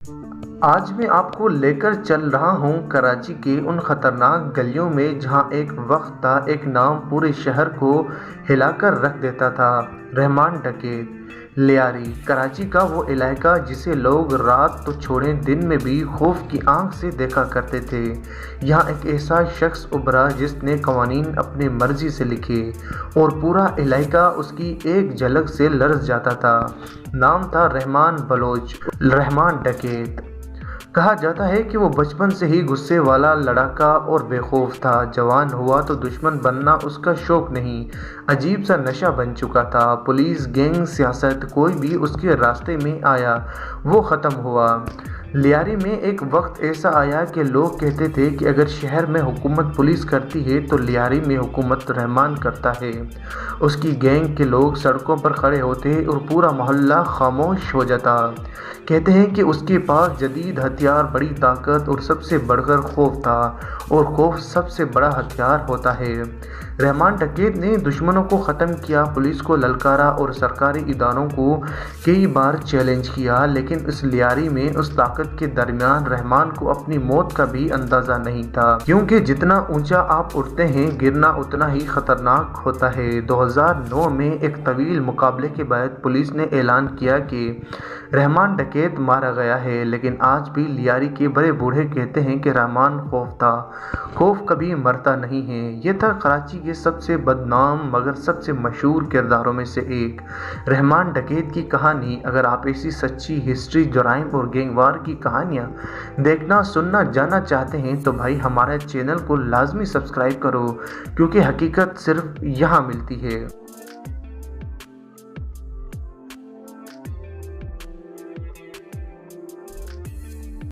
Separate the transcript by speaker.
Speaker 1: آج میں آپ کو لے کر چل رہا ہوں کراچی کے ان خطرناک گلیوں میں جہاں ایک وقت تھا ایک نام پورے شہر کو ہلا کر رکھ دیتا تھا، رحمان ڈکیت۔ لیاری کراچی کا وہ علاقہ جسے لوگ رات تو چھوڑیں دن میں بھی خوف کی آنکھ سے دیکھا کرتے تھے۔ یہاں ایک ایسا شخص ابھرا جس نے قوانین اپنی مرضی سے لکھے اور پورا علاقہ اس کی ایک جھلک سے لرز جاتا تھا۔ نام تھا رحمان بلوچ، رحمان ڈکیت۔ کہا جاتا ہے کہ وہ بچپن سے ہی غصے والا، لڑاکا اور بے خوف تھا۔ جوان ہوا تو دشمن بننا اس کا شوق نہیں، عجیب سا نشہ بن چکا تھا۔ پولیس، گینگ، سیاست، کوئی بھی اس کے راستے میں آیا وہ ختم ہوا۔ لیاری میں ایک وقت ایسا آیا کہ لوگ کہتے تھے کہ اگر شہر میں حکومت پولیس کرتی ہے تو لیاری میں حکومت رحمان کرتا ہے۔ اس کی گینگ کے لوگ سڑکوں پر کھڑے ہوتے اور پورا محلہ خاموش ہو جاتا۔ کہتے ہیں کہ اس کے پاس جدید ہتھیار، بڑی طاقت اور سب سے بڑھ کر خوف تھا، اور خوف سب سے بڑا ہتھیار ہوتا ہے۔ رحمان ڈکیت نے دشمنوں کو ختم کیا، پولیس کو للکارا اور سرکاری اداروں کو کئی بار چیلنج کیا، لیکن اس لیاری میں اس طاقت کے درمیان رحمان کو اپنی موت کا بھی اندازہ نہیں تھا، کیونکہ جتنا اونچا آپ اٹھتے ہیں گرنا اتنا ہی خطرناک ہوتا ہے۔ 2009 میں ایک طویل مقابلے کے بعد پولیس نے اعلان کیا کہ رحمان ڈکیت مارا گیا ہے، لیکن آج بھی لیاری کے بڑے بوڑھے کہتے ہیں کہ رحمان خوف تھا، خوف کبھی مرتا نہیں ہے۔ یہ تھا کراچی کے سب سے بدنام مگر سب سے مشہور کرداروں میں سے ایک، رحمان ڈکیت کی کہانی۔ اگر آپ ایسی سچی ہسٹری، جرائم اور گینگ وار کی کہانیاں دیکھنا، سننا، جاننا چاہتے ہیں تو بھائی ہمارے چینل کو لازمی سبسکرائب کرو، کیونکہ حقیقت صرف یہاں ملتی ہے۔